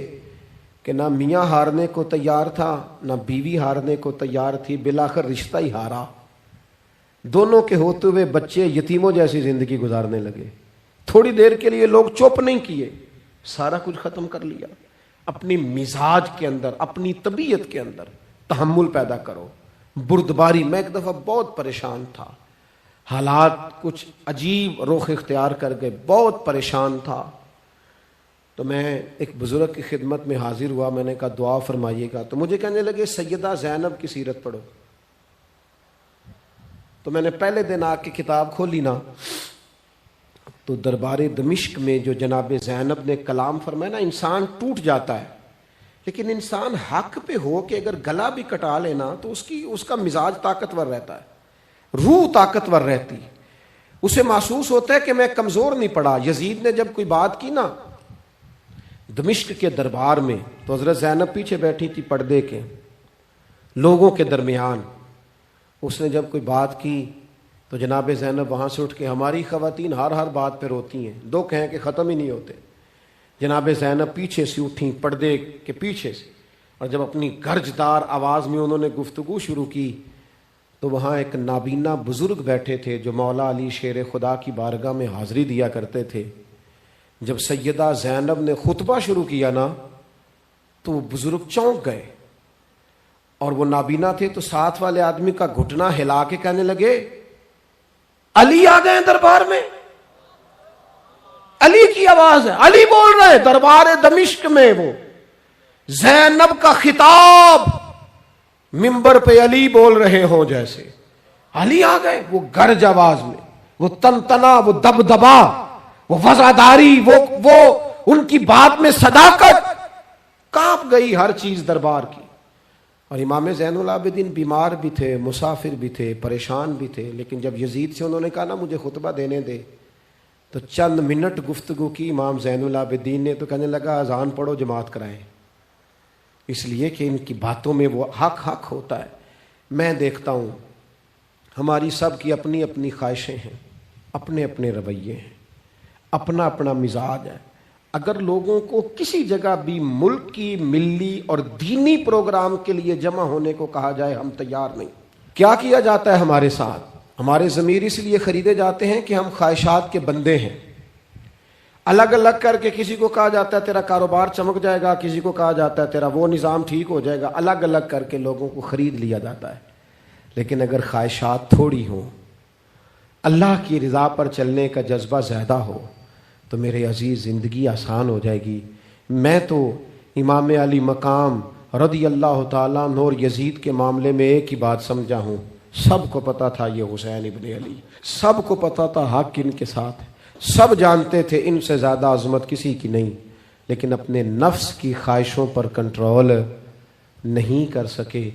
کہ نہ میاں ہارنے کو تیار تھا نہ بیوی ہارنے کو تیار تھی، بالآخر رشتہ ہی ہارا. دونوں کے ہوتے ہوئے بچے یتیموں جیسی زندگی گزارنے لگے. تھوڑی دیر کے لیے لوگ چپ نہیں کیے، سارا کچھ ختم کر لیا. اپنی مزاج کے اندر، اپنی طبیعت کے اندر تحمل پیدا کرو، بردباری. میں ایک دفعہ بہت پریشان تھا، حالات کچھ عجیب رخ اختیار کر گئے، بہت پریشان تھا. تو میں ایک بزرگ کی خدمت میں حاضر ہوا، میں نے کہا دعا فرمائیے گا. تو مجھے کہنے لگے سیدہ زینب کی سیرت پڑھو. تو میں نے پہلے دن آ کے کتاب کھولی نا، تو دربار دمشق میں جو جناب زینب نے کلام فرمایا نا، انسان ٹوٹ جاتا ہے. لیکن انسان حق پہ ہو کہ اگر گلا بھی کٹا لینا تو اس کا مزاج طاقتور رہتا ہے، روح طاقتور رہتی، اسے محسوس ہوتا ہے کہ میں کمزور نہیں پڑا. یزید نے جب کوئی بات کی نا دمشق کے دربار میں، تو حضرت زینب پیچھے بیٹھی تھی پردے کے لوگوں کے درمیان. اس نے جب کوئی بات کی تو جناب زینب وہاں سے اٹھ کے، ہماری خواتین ہر بات پہ روتی ہیں، دو کہیں کہ ختم ہی نہیں ہوتے. جناب زینب پیچھے سے اٹھیں پردے کے پیچھے سے، اور جب اپنی گرجدار آواز میں انہوں نے گفتگو شروع کی تو وہاں ایک نابینا بزرگ بیٹھے تھے جو مولا علی شیر خدا کی بارگاہ میں حاضری دیا کرتے تھے. جب سیدہ زینب نے خطبہ شروع کیا نا تو وہ بزرگ چونک گئے، اور وہ نابینا تھے تو ساتھ والے آدمی کا گھٹنا ہلا کے کہنے لگے علی آ گئے دربار میں. علی کی آواز ہے، علی بول رہے دربار دمشق میں. وہ زینب کا خطاب منبر پہ علی بول رہے ہوں جیسے. علی آ گئے، وہ گرج آواز میں، وہ تنتنا، وہ دبدبا، وہ وفاداری، وہ ان کی بات میں صداقت، کانپ گئی ہر چیز دربار کی۔ اور امام زین العابدین بیمار بھی تھے، مسافر بھی تھے، پریشان بھی تھے، لیکن جب یزید سے انہوں نے کہا نا مجھے خطبہ دینے دے، تو چند منٹ گفتگو کی امام زین العابدین نے، تو کہنے لگا اذان پڑھو جماعت کرائیں، اس لیے کہ ان کی باتوں میں وہ حق ہوتا ہے۔ میں دیکھتا ہوں ہماری سب کی اپنی اپنی خواہشیں ہیں، اپنے اپنے رویے ہیں، اپنا اپنا مزاج ہے۔ اگر لوگوں کو کسی جگہ بھی ملک کی ملی اور دینی پروگرام کے لیے جمع ہونے کو کہا جائے، ہم تیار نہیں۔ کیا کیا جاتا ہے ہمارے ساتھ؟ ہمارے ضمیر اس لیے خریدے جاتے ہیں کہ ہم خواہشات کے بندے ہیں۔ الگ الگ کر کے کسی کو کہا جاتا ہے تیرا کاروبار چمک جائے گا، کسی کو کہا جاتا ہے تیرا وہ نظام ٹھیک ہو جائے گا، الگ الگ کر کے لوگوں کو خرید لیا جاتا ہے۔ لیکن اگر خواہشات تھوڑی ہوں، اللہ کی رضا پر چلنے کا جذبہ زیادہ ہو، تو میرے عزیز زندگی آسان ہو جائے گی۔ میں تو امام علی مقام رضی اللہ تعالیٰ عنہ اور یزید کے معاملے میں ایک ہی بات سمجھا ہوں، سب کو پتا تھا یہ حسین ابن علی، سب کو پتا تھا حق ان کے ساتھ ہے، سب جانتے تھے ان سے زیادہ عظمت کسی کی نہیں، لیکن اپنے نفس کی خواہشوں پر کنٹرول نہیں کر سکے۔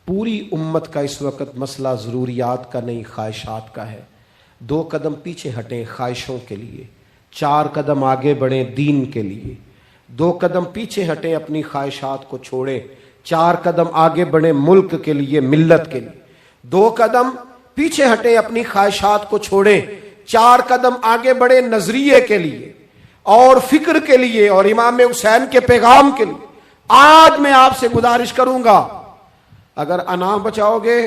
پوری امت کا اس وقت مسئلہ ضروریات کا نہیں، خواہشات کا ہے۔ 2 قدم پیچھے ہٹیں خواہشوں کے لیے، 4 قدم آگے بڑھیں دین کے لیے۔ 2 قدم پیچھے ہٹیں اپنی خواہشات کو چھوڑیں، 4 قدم آگے بڑھیں ملک کے لیے، ملت کے لیے۔ 2 قدم پیچھے ہٹیں اپنی خواہشات کو چھوڑیں، 4 قدم آگے بڑھیں نظریے کے لیے اور فکر کے لیے اور امام حسین کے پیغام کے لیے۔ آج میں آپ سے گزارش کروں گا، اگر انا بچاؤ گے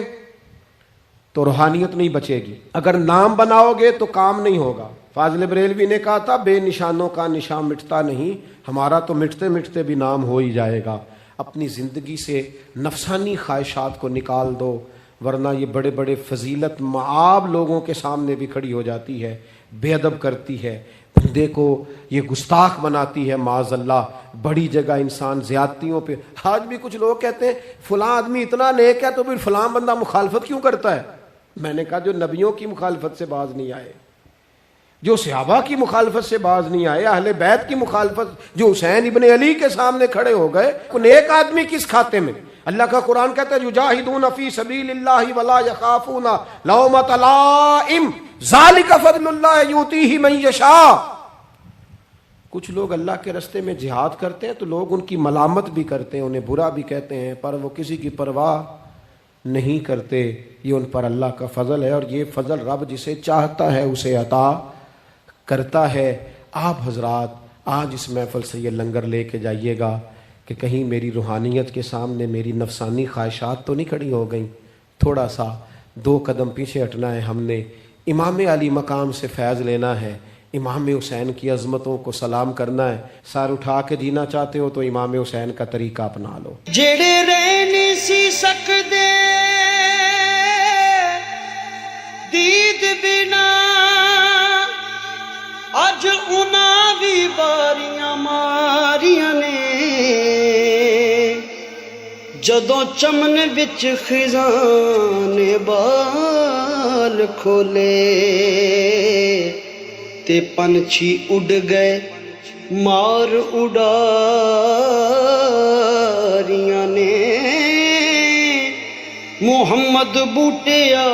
تو روحانیت نہیں بچے گی، اگر نام بناؤ گے تو کام نہیں ہوگا۔ فاضل بریلوی نے کہا تھا بے نشانوں کا نشان مٹتا نہیں، ہمارا تو مٹتے مٹتے بھی نام ہو ہی جائے گا۔ اپنی زندگی سے نفسانی خواہشات کو نکال دو، ورنہ یہ بڑے بڑے فضیلت معاب لوگوں کے سامنے بھی کھڑی ہو جاتی ہے، بے ادب کرتی ہے، بندے کو یہ گستاخ بناتی ہے معاذ اللہ۔ بڑی جگہ انسان زیادتیوں پہ، آج بھی کچھ لوگ کہتے ہیں فلاں آدمی اتنا نیک ہے تو پھر فلاں بندہ مخالفت کیوں کرتا ہے؟ میں نے کہا جو نبیوں کی مخالفت سے باز نہیں آئے، جو صحابہ کی مخالفت سے باز نہیں آئے، اہل بیت کی مخالفت، جو حسین ابن علی کے سامنے کھڑے ہو گئے، نیک آدمی کس کھاتے میں؟ اللہ کا قرآن کہتا ہے یجاہدون فی سبیل اللہ ولا یخافون لومۃ لائم ذالک فضل اللہ یؤتیہ من یشاء۔ کچھ لوگ اللہ کے راستے میں جہاد کرتے ہیں تو لوگ ان کی ملامت بھی کرتے ہیں، انہیں برا بھی کہتے ہیں، پر وہ کسی کی پرواہ نہیں کرتے۔ یہ ان پر اللہ کا فضل ہے، اور یہ فضل رب جسے چاہتا ہے اسے عطا کرتا ہے۔ آپ حضرات آج اس محفل سے یہ لنگر لے کے جائیے گا کہ کہیں میری روحانیت کے سامنے میری نفسانی خواہشات تو نہیں کھڑی ہو گئیں۔ تھوڑا سا 2 قدم پیچھے ہٹنا ہے، ہم نے امام علی مقام سے فیض لینا ہے، امام حسین کی عظمتوں کو سلام کرنا ہے۔ سر اٹھا کے جینا چاہتے ہو تو امام حسین کا طریقہ اپنا لو۔ جڑے رہ نہیں سی سکدے دید بنا، اج انہاں بھی باریاں ماریاں نے، جدوں چمن وچ خزاں نے بال کھولے تے پنچھی اڑ گئے مار اڑاریاں نے، محمد بوٹیا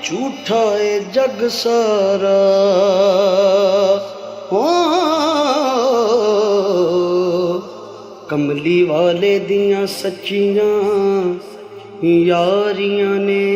جھوٹا اے جگ سارا، کملی والے دیاں سچیاں یاریاں نے۔